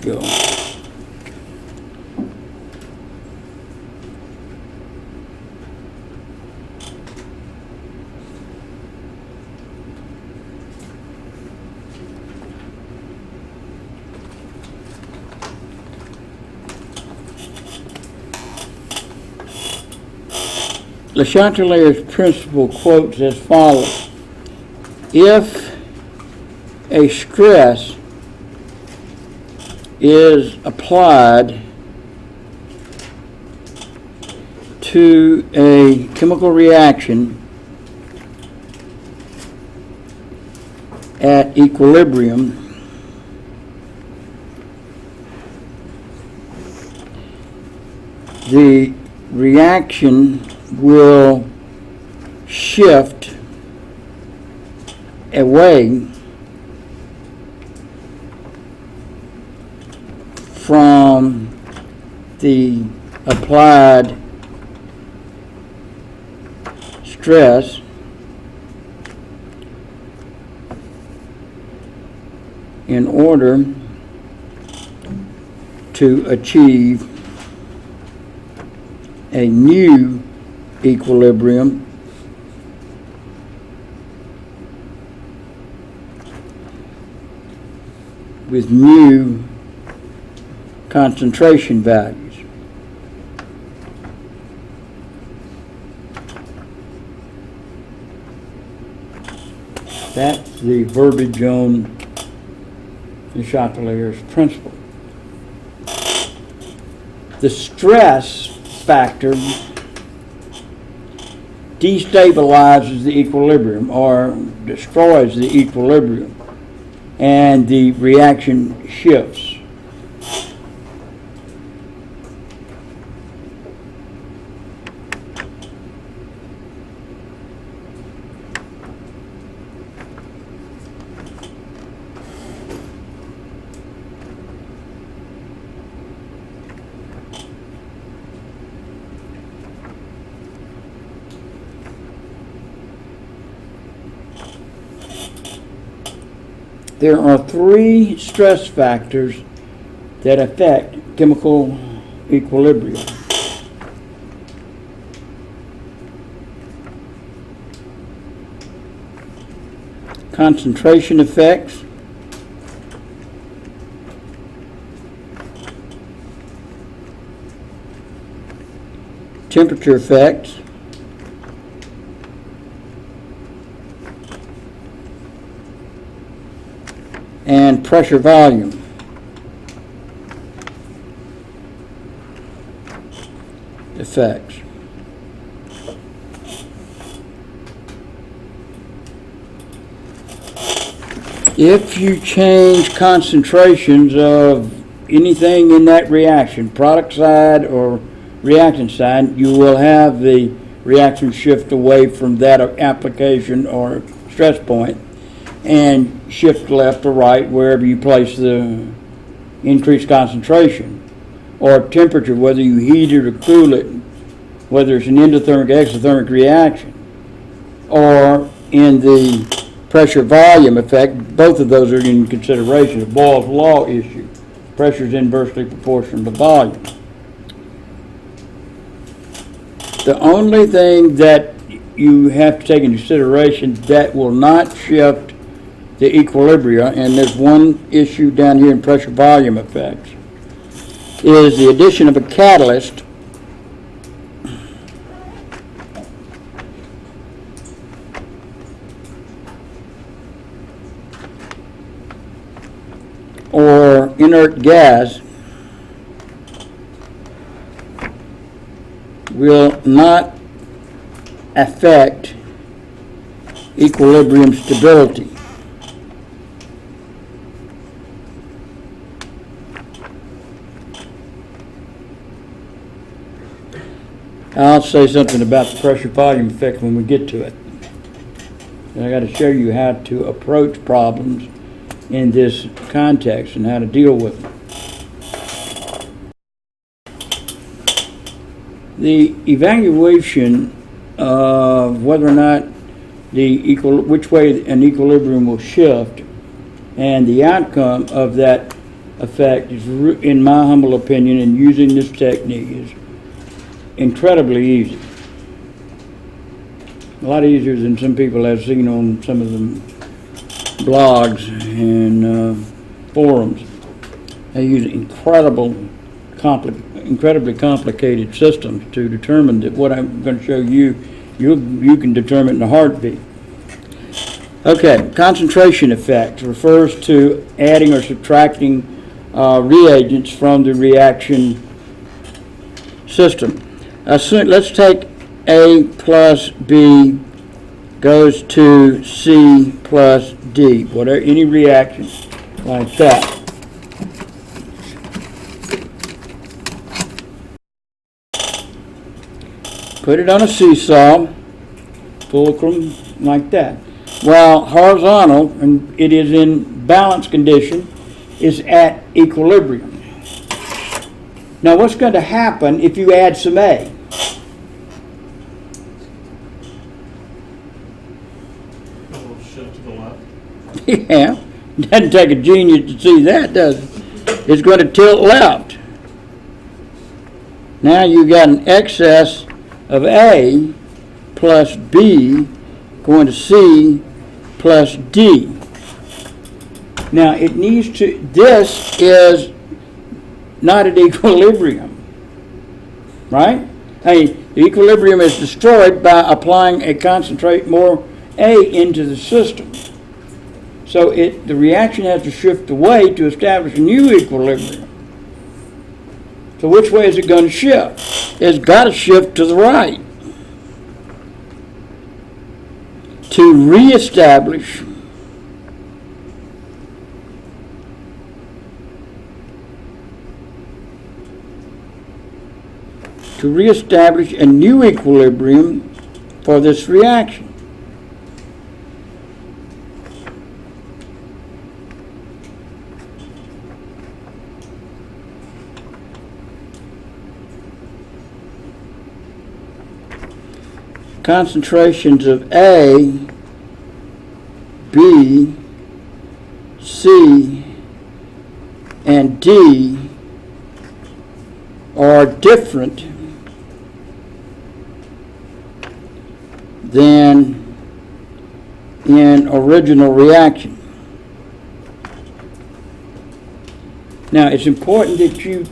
go. LeChatelier's principle quotes as follows: if a stress is applied to a chemical reaction at equilibrium, the reaction will shift away from the applied stress in order to achieve a new equilibrium with new concentration values. That's the verbiage on LeChatelier's principle. The stress factor destabilizes the equilibrium or destroys the equilibrium, and the reaction shifts. There are three stress factors that affect chemical equilibrium. Concentration effects, temperature effects, and pressure volume. Effects. If you change concentrations of anything in that reaction, product side or reactant side, you will have the reaction shift away from that application or stress point and shift left or right wherever you place the increased concentration. Or temperature, whether you heat it or cool it, whether it's an endothermic, exothermic reaction, or in the pressure volume effect, both of those are in consideration. The Boyle's law issue. Pressure is inversely proportional to volume. The only thing that you have to take into consideration that will not shift the equilibria, and there's one issue down here in pressure volume effects, is the addition of a catalyst or inert gas will not affect equilibrium stability. I'll say something about the pressure volume effect when we get to it. And I got to show you how to approach problems in this context and how to deal with them. The evaluation of whether or not which way an equilibrium will shift and the outcome of that effect is, in my humble opinion, and using this technique is incredibly easy. A lot easier than some people have seen on some of the blogs and forums. They use incredibly complicated systems to determine that what I'm going to show you, you can determine in a heartbeat. Okay, concentration effect refers to adding or subtracting reagents from the reaction system. Let's take A plus B goes to C plus D, whatever, any reaction like that. Put it on a seesaw, fulcrum like that. While horizontal, and it is in balance condition, is at equilibrium. Now what's going to happen if you add some A? Shift to the left. Yeah, doesn't take a genius to see that, does it? It's going to tilt left. Now you got an excess of A plus B going to C plus D. Now it needs to, this is not at equilibrium, right? The equilibrium is destroyed by applying a concentrate more A into the system. So the reaction has to shift away to establish a new equilibrium. So which way is it going to shift? It's got to shift to the right to reestablish a new equilibrium for this reaction. Concentrations of A, B, C, and D are different than in original reaction. Now it's important that you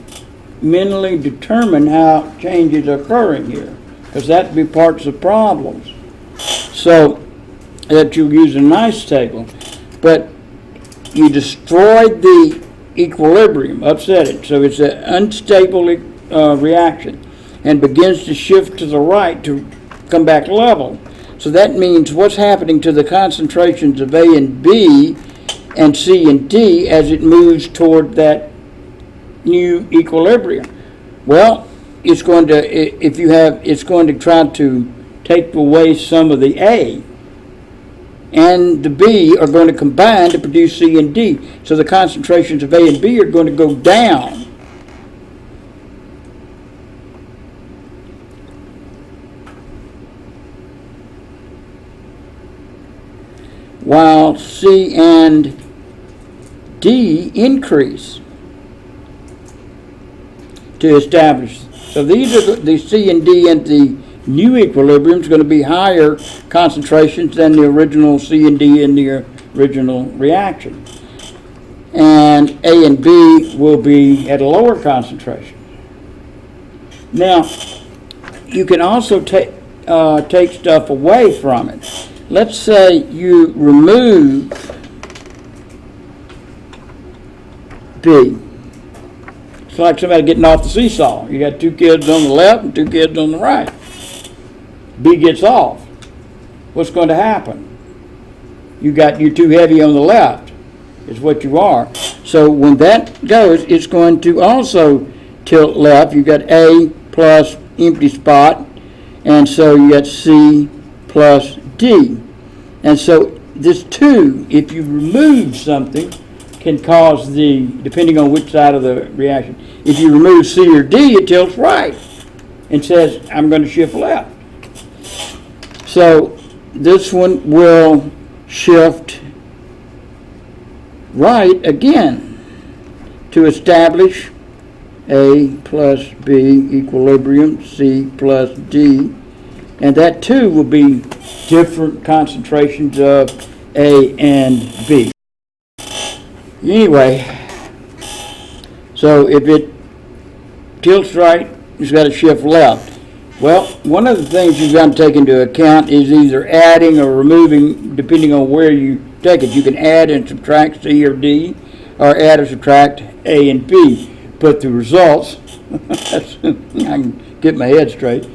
mentally determine how changes are occurring here, because that would be parts of problems. So that you use a nice table, but you destroyed the equilibrium, upset it, so it's an unstable reaction, and begins to shift to the right to come back level. So that means what's happening to the concentrations of A and B and C and D as it moves toward that new equilibrium? Well, it's going to try to take away some of the A, and the B are going to combine to produce C and D. So the concentrations of A and B are going to go down. While C and D increase to establish. So these are the C and D and the new equilibrium is going to be higher concentrations than the original C and D in the original reaction. And A and B will be at a lower concentration. Now, you can also take stuff away from it. Let's say you remove B. It's like somebody getting off the seesaw. You got two kids on the left and two kids on the right. B gets off. What's going to happen? You're too heavy on the left, is what you are. So when that goes, it's going to also tilt left. You got A plus empty spot, and so you got C plus D. And so this 2, if you remove something, can cause depending on which side of the reaction. If you remove C or D, it tilts right and says, I'm going to shift left. So this one will shift right again to establish A plus B equilibrium C plus D, and that too will be different concentrations of A and B. Anyway, so if it tilts right, it's got to shift left. Well, one of the things you've got to take into account is either adding or removing, depending on where you take it. You can add and subtract C or D, or add or subtract A and B. But the results, I can get my head straight,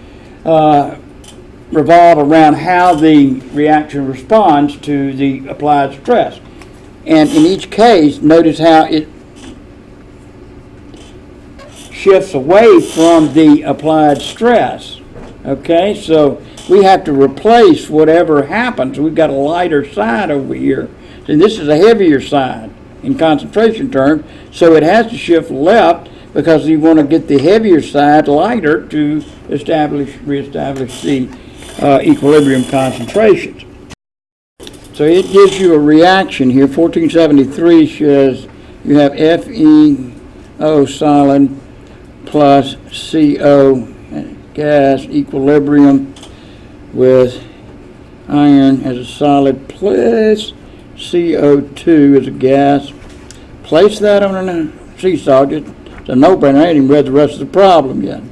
revolve around how the reaction responds to the applied stress. And in each case, notice how it shifts away from the applied stress. Okay, so we have to replace whatever happens. We've got a lighter side over here, and this is a heavier side in concentration terms, so it has to shift left because you want to get the heavier side lighter to reestablish the equilibrium concentrations. So it gives you a reaction here. 1473 says you have FeO solid plus CO gas equilibrium with iron as a solid plus CO2 as a gas. Place that on a seesaw. It's a no-brainer. I ain't even read the rest of the problem yet.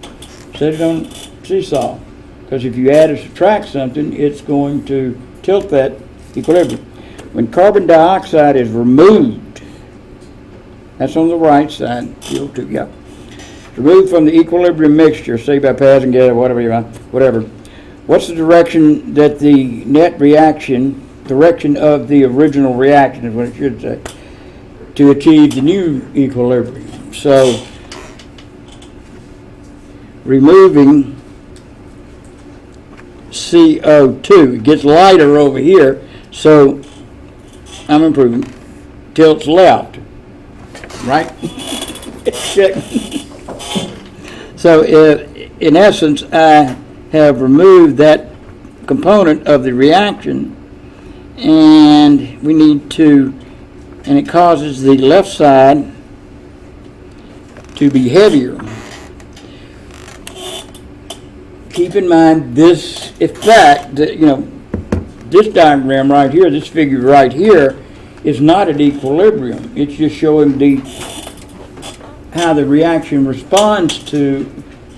Set it on a seesaw. Because if you add or subtract something, it's going to tilt that equilibrium. When carbon dioxide is removed, that's on the right side, CO2, yeah. Removed from the equilibrium mixture, say by passing gas or whatever. What's the direction that the net reaction, direction of the original reaction is what it should say, to achieve the new equilibrium? So, removing CO2, it gets lighter over here, so I'm improving, tilts left, right? Check. So in essence, I have removed that component of the reaction, and we need to, and it causes the left side to be heavier. Keep in mind this effect, that, this diagram right here, this figure right here, is not at equilibrium. It's just showing how the reaction responds to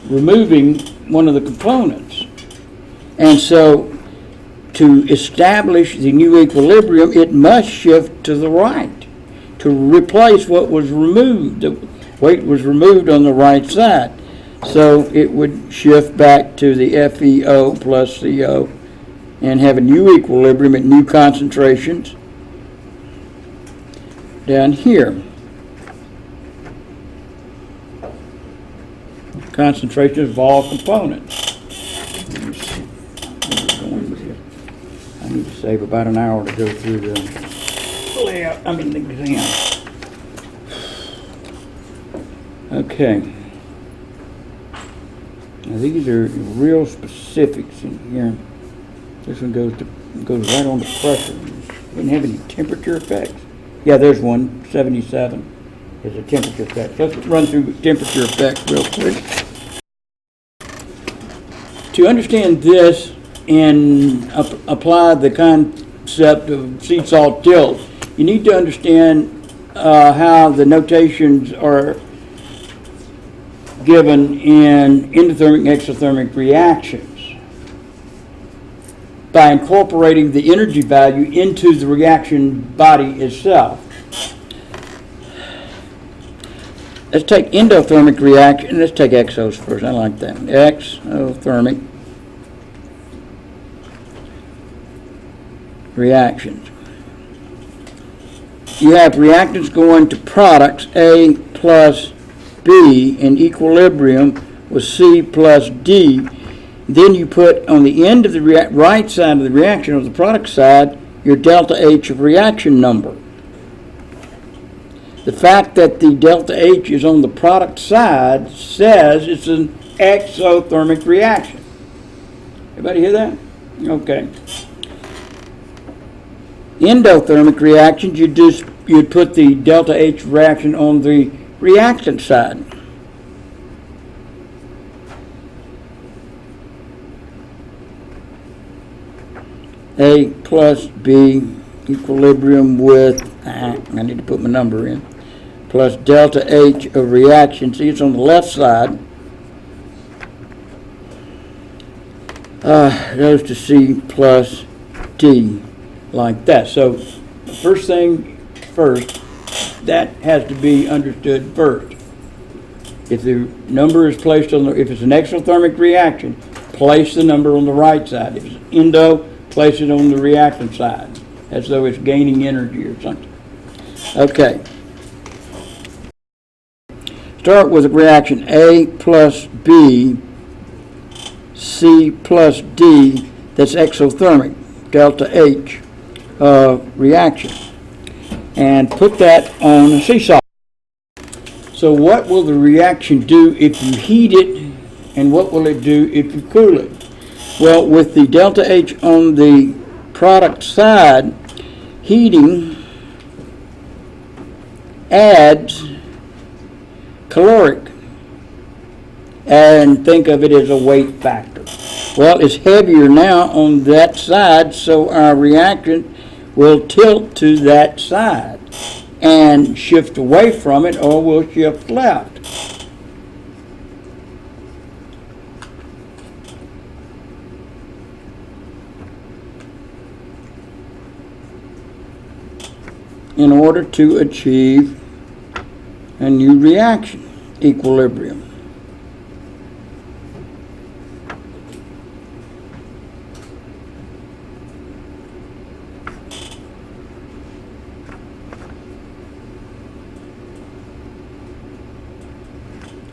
removing one of the components. And so, to establish the new equilibrium, it must shift to the right to replace what was removed. The weight was removed on the right side. So it would shift back to the FeO plus CO and have a new equilibrium at new concentrations down here. Concentrations of all components. Let me see where we're going with this. I need to save about an hour to go through the layout, the exam. Okay. Now these are real specifics in here. This one goes right on to pressure. Didn't have any temperature effects. Yeah, there's one, 77 is a temperature effect. Let's run through temperature effects real quick. To understand this and apply the concept of sea salt tilt, you need to understand how the notations are given in endothermic and exothermic reactions by incorporating the energy value into the reaction body itself. Let's take endothermic reaction. Let's take exos first. I like that. Exothermic reactions. You have reactants going to products A plus B in equilibrium with C plus D. Then you put on the end of the right side of the reaction, or the product side, your delta H of reaction number. The fact that the delta H is on the product side says it's an exothermic reaction. Everybody hear that? Okay. Endothermic reactions, you'd put the delta H reaction on the reactant side. A plus B equilibrium with, I need to put my number in, plus delta H of reaction. See, it's on the left side. Goes to C plus D, like that. So, first thing first, that has to be understood first. If the number is placed on the, if it's an exothermic reaction, place the number on the right side. If it's endo, place it on the reactant side, as though it's gaining energy or something. Okay. Start with a reaction A plus B, C plus D, that's exothermic, delta H reaction. And put that on a seesaw. So what will the reaction do if you heat it, and what will it do if you cool it? Well, with the delta H on the product side, heating adds caloric, and think of it as a weight factor. Well, it's heavier now on that side, so our reactant will tilt to that side and shift away from it, or will shift left. In order to achieve a new reaction, equilibrium.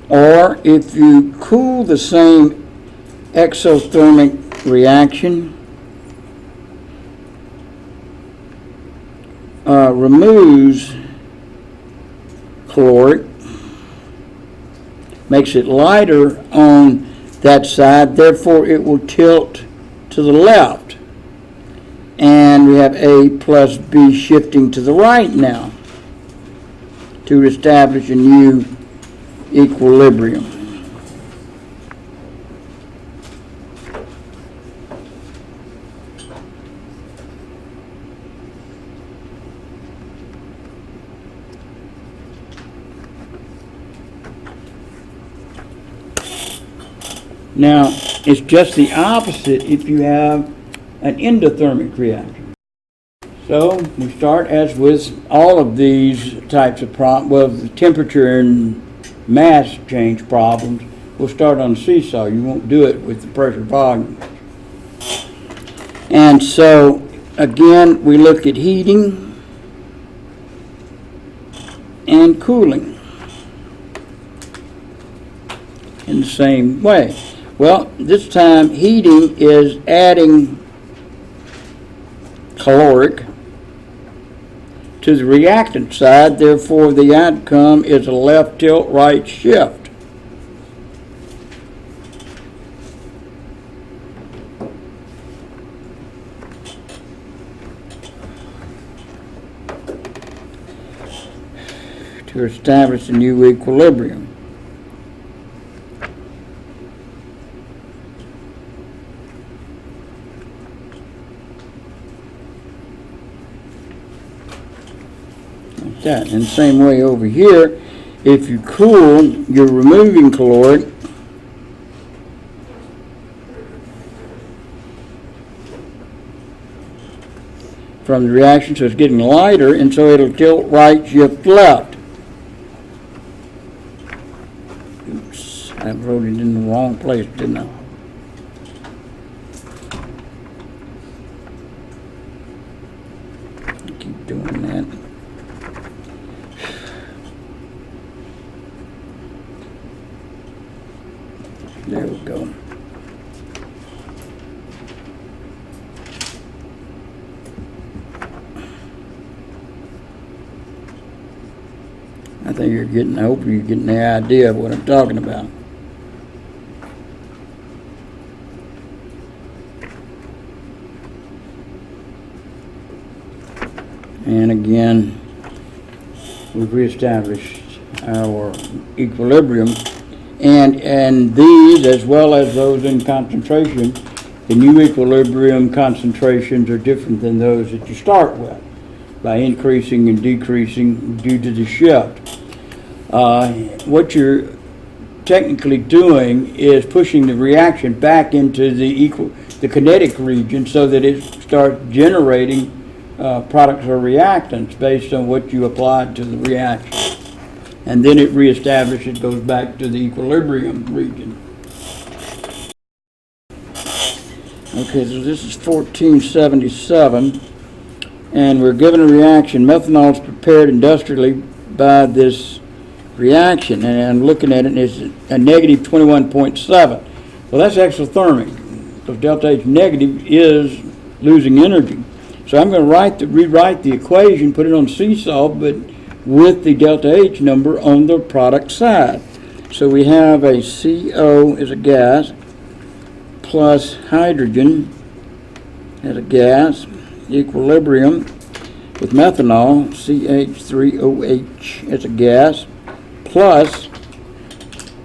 Or if you cool the same exothermic reaction, removes caloric, makes it lighter on that side, therefore it will tilt to the left. And we have A plus B shifting to the right now to establish a new equilibrium. Now, it's just the opposite if you have an endothermic reaction. So, we start as with all of these types of problems, well, the temperature and mass change problems, we'll start on the seesaw. You won't do it with the pressure volume. And so, again, we look at heating and cooling in the same way. Well, this time heating is adding caloric to the reactant side, therefore the outcome is a left tilt, right shift. To establish a new equilibrium. That. In the same way over here, if you cool, you're removing caloric from the reaction, so it's getting lighter, and so it'll tilt right, shift left. Oops, I wrote it in the wrong place, didn't I? Keep doing that. There we go. I think you're getting, I hope you're getting the idea of what I'm talking about. And again, we've reestablished our equilibrium. And these, as well as those in concentration, the new equilibrium concentrations are different than those that you start with, by increasing and decreasing due to the shift. What you're technically doing is pushing the reaction back into the kinetic region so that it starts generating products or reactants based on what you applied to the reaction. And then it reestablishes, goes back to the equilibrium region. Okay, so this is 1477, and we're given a reaction. Methanol is prepared industrially by this reaction, and I'm looking at it, and it's a negative 21.7. Well, that's exothermic, because delta H negative is losing energy. So I'm going to rewrite the equation, put it on seesaw, but with the delta H number on the product side. So we have a CO as a gas plus hydrogen as a gas, equilibrium with methanol, CH3OH as a gas, plus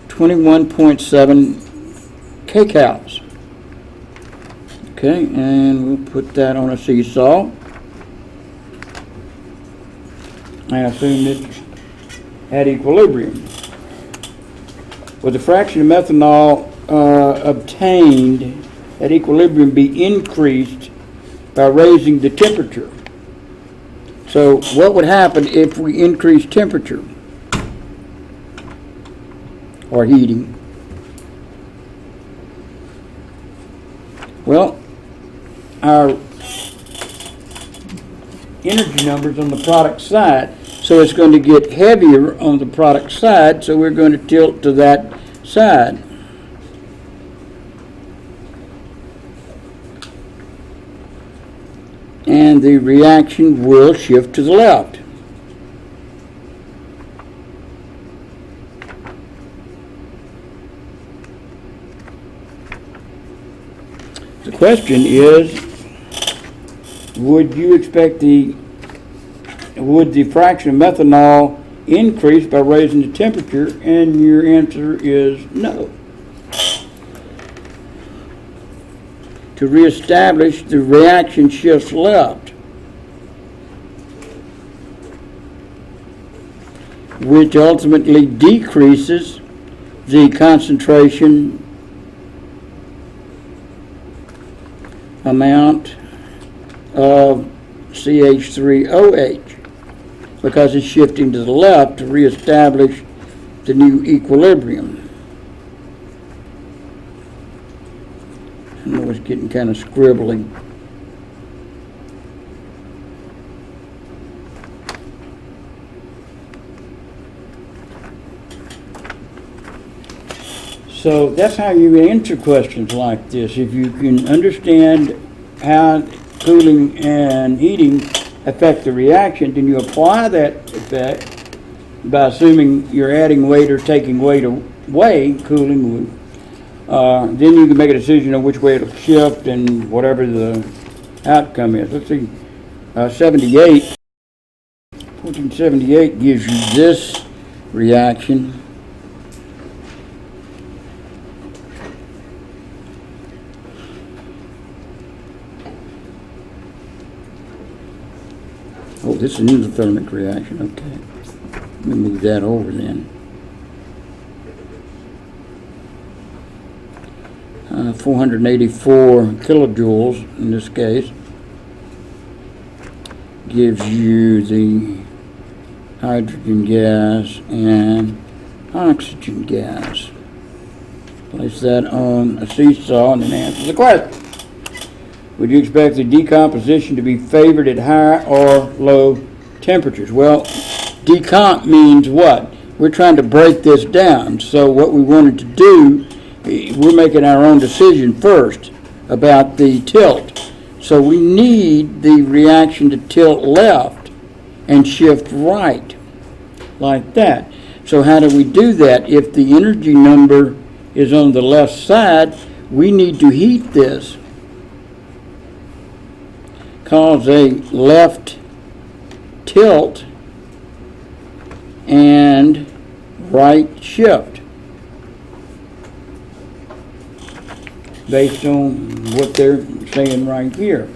21.7 kcals. Okay, and we'll put that on a seesaw. I assume it's at equilibrium. Would the fraction of methanol obtained at equilibrium be increased by raising the temperature? So what would happen if we increase temperature or heating? Well, our energy numbers on the product side, so it's going to get heavier on the product side, so we're going to tilt to that side. And the reaction will shift to the left. The question is, would the fraction of methanol increase by raising the temperature? And your answer is no. To reestablish, the reaction shifts left, which ultimately decreases the concentration amount of CH3OH, because it's shifting to the left to reestablish the new equilibrium. I know it's getting kind of scribbly. So that's how you answer questions like this. If you can understand how cooling and heating affect the reaction, then you apply that effect by assuming you're adding weight or taking weight away, cooling would. Then you can make a decision on which way it'll shift and whatever the outcome is. Let's see, 1478 gives you this reaction. Oh, this is an endothermic reaction, okay. Let me move that over then. 484 kilojoules in this case gives you the hydrogen gas and oxygen gas. Place that on a seesaw and then answer the question. Would you expect the decomposition to be favored at high or low temperatures? Well, decomp means what? We're trying to break this down. So what we wanted to do, we're making our own decision first about the tilt. So we need the reaction to tilt left and shift right, like that. So how do we do that? If the energy number is on the left side, we need to heat this. Cause a left tilt and right shift based on what they're saying right here.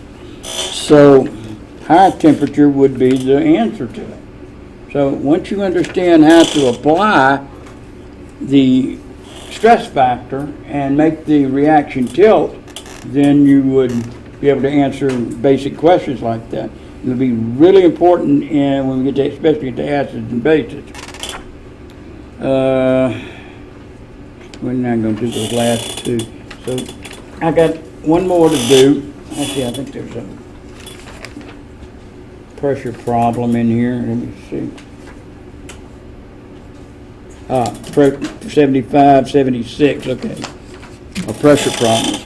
So high temperature would be the answer to it. So once you understand how to apply the stress factor and make the reaction tilt, then you would be able to answer basic questions like that. It'll be really important when we get to, especially to acids and bases. We're not going to do those last two. So I got one more to do. Actually, I think there's a pressure problem in here. Let me see. 75, 76, okay. A pressure problem.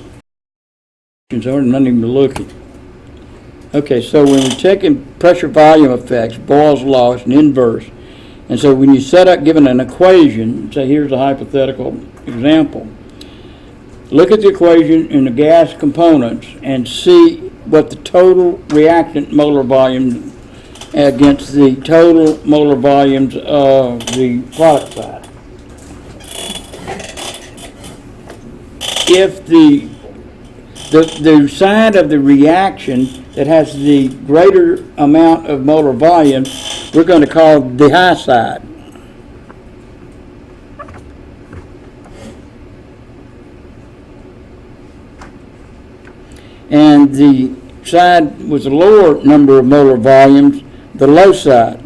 I'm not even looking. Okay, so when we're taking pressure volume effects, Boyle's law is an inverse. And so when you set up, given an equation, say here's a hypothetical example, look at the equation in the gas components and see what the total reactant molar volume against the total molar volumes of the product side. If the side of the reaction that has the greater amount of molar volume, we're going to call the high side. And the side with the lower number of molar volumes, the low side.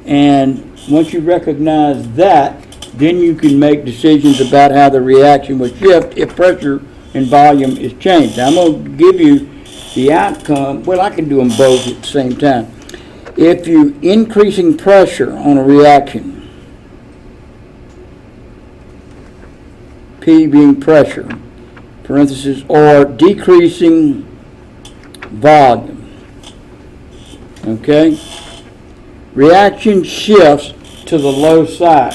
And once you recognize that, then you can make decisions about how the reaction will shift if pressure and volume is changed. Now, I'm going to give you the outcome. Well, I can do them both at the same time. If you're increasing pressure on a reaction, P being pressure, parenthesis, or decreasing volume, okay, reaction shifts to the low side.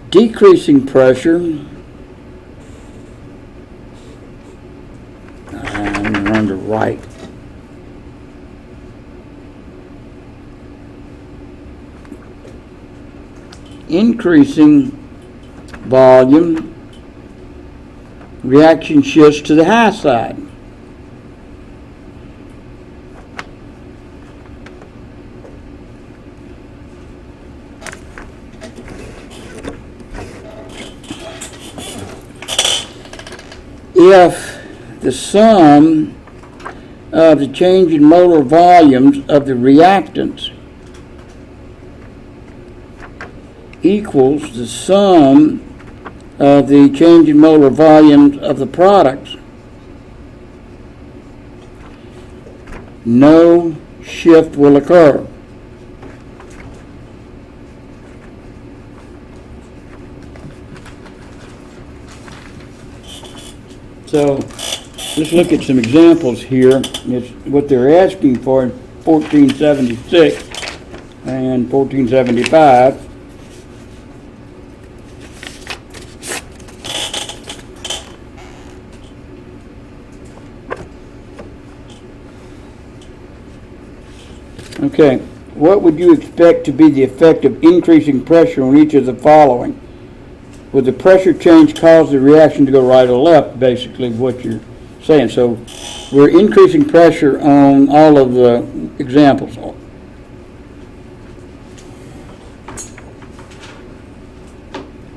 Decreasing pressure, I'm on the right. Increasing volume, reaction shifts to the high side. If the sum of the change in molar volumes of the reactants equals the sum of the change in molar volumes of the products, no shift will occur. So let's look at some examples here. It's what they're asking for in 1476 and 1475. Okay, what would you expect to be the effect of increasing pressure on each of the following? Would the pressure change cause the reaction to go right or left, basically what you're saying. So we're increasing pressure on all of the examples.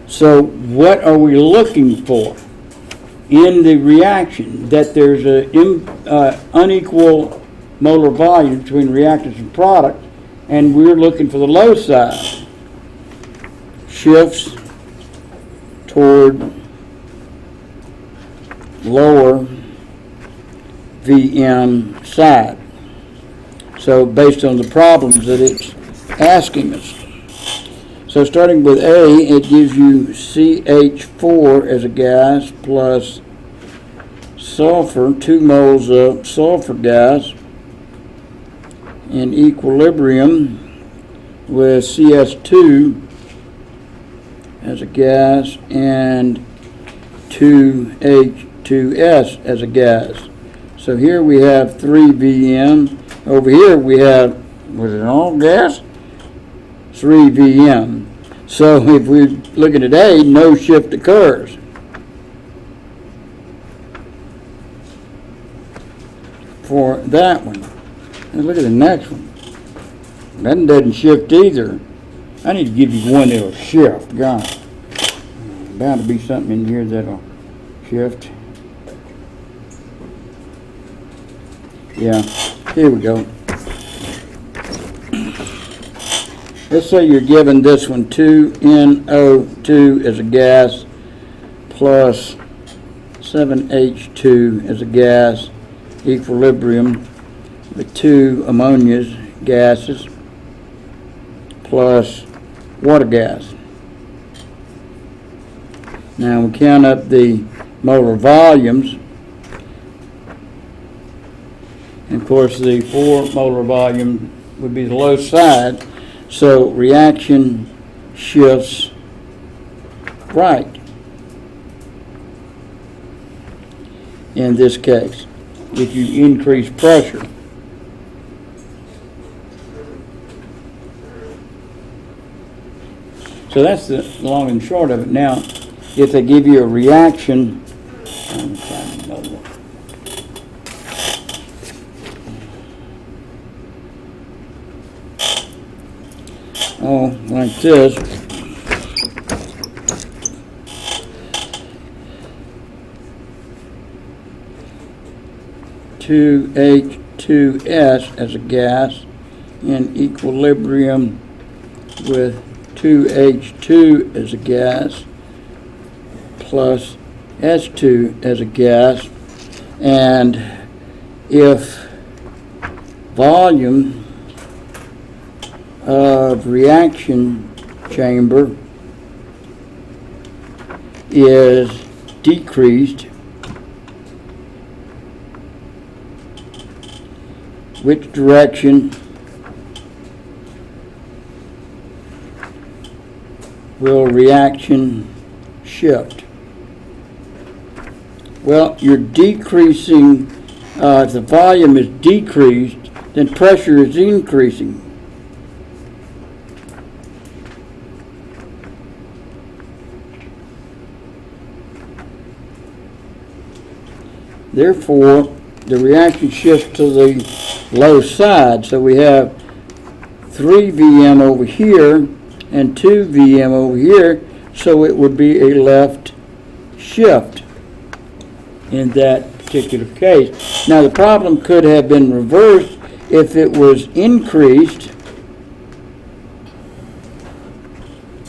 So what are we looking for in the reaction? That there's an unequal molar volume between reactants and products, and we're looking for the low side. Shifts toward lower VM side. So based on the problems that it's asking us. So starting with A, it gives you CH4 as a gas plus sulfur, 2 moles of sulfur gas in equilibrium with CS2 as a gas and 2H2S as a gas. So here we have 3 VM. Over here we have, was it all gas? 3 VM. So if we look at today, no shift occurs. For that one. Let's look at the next one. That one doesn't shift either. I need to give you one that'll shift. God. Bound to be something in here that'll shift. Yeah, here we go. Let's say you're given this one 2NO2 as a gas plus 7H2 as a gas, equilibrium with 2 ammonia's gases plus water gas. Now we count up the molar volumes. And of course the 4 molar volume would be the low side, so reaction shifts right in this case if you increase pressure. So that's the long and short of it. Now, if they give you a reaction, I'm trying another one. Oh, like this. H2S as a gas in equilibrium with 2H2 as a gas plus S2 as a gas, and if volume of reaction chamber is decreased, which direction will reaction shift? Well, you're decreasing, if the volume is decreased, then pressure is increasing. Therefore, the reaction shifts to the low side. So we have 3 VM over here and 2 VM over here, so it would be a left shift in that particular case. Now the problem could have been reversed if it was increased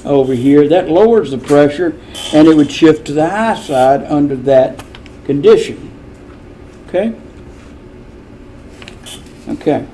over here. That lowers the pressure and it would shift to the high side under that condition. Okay? Okay.